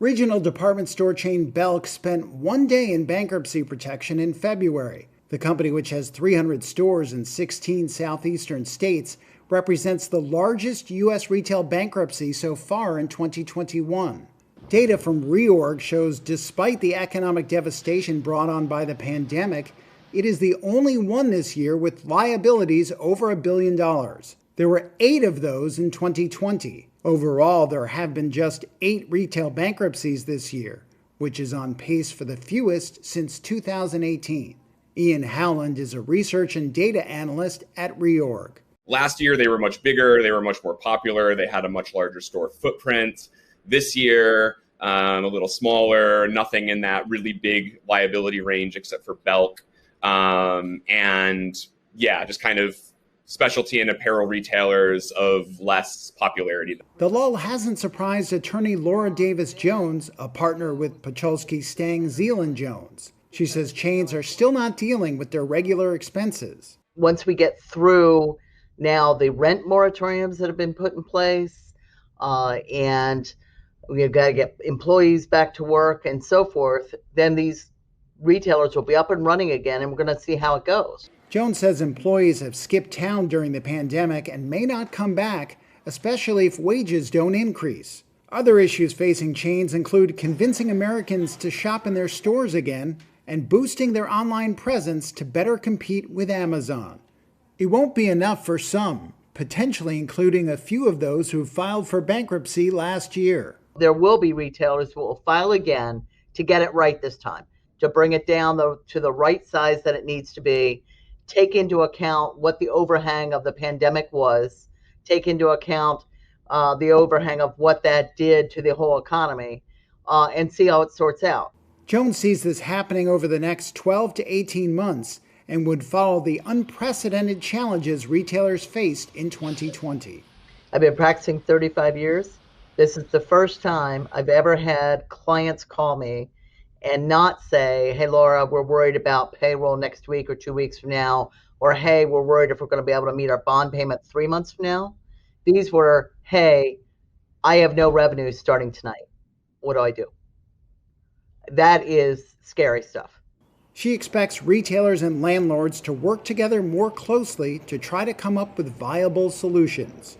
Regional department store chain Belk spent one day in bankruptcy protection in February. The company, which has 300 stores in 16 southeastern states, represents the largest U.S. retail bankruptcy so far in 2021. Data from Reorg shows despite the economic devastation brought on by the pandemic, it is the only one this year with liabilities over $1 billion. There were 8 of those in 2020. Overall, there have been just 8 retail bankruptcies this year, which is on pace for the fewest since 2018. Ian Howland is a research and data analyst at Reorg. Last year, they were much bigger. They were much more popular. They had a much larger store footprint. This year, a little smaller, nothing in that really big liability range except for Belk. Just kind of specialty and apparel retailers of less popularity. The lull hasn't surprised attorney Laura Davis-Jones, a partner with Pacholski, Stang, Zeeland Jones. She says chains are still not dealing with their regular expenses. Once we get through now the rent moratoriums that have been put in place, and we've got to get employees back to work and so forth, then these retailers will be up and running again, and we're going to see how it goes. Jones says employees have skipped town during the pandemic and may not come back, especially if wages don't increase. Other issues facing chains include convincing Americans to shop in their stores again and boosting their online presence to better compete with Amazon. It won't be enough for some, potentially including a few of those who filed for bankruptcy last year. There will be retailers who will file again to get it right this time, to bring it down to the right size that it needs to be, take into account what the overhang of the pandemic was, take into account the overhang of what that did to the whole economy, and see how it sorts out. Jones sees this happening over the next 12 to 18 months and would follow the unprecedented challenges retailers faced in 2020. I've been practicing 35 years. This is the first time I've ever had clients call me and not say, hey, Laura, we're worried about payroll next week or 2 weeks from now, or hey, we're worried if we're going to be able to meet our bond payment 3 months from now. These were, hey, I have no revenue starting tonight. What do I do? That is scary stuff. She expects retailers and landlords to work together more closely to try to come up with viable solutions.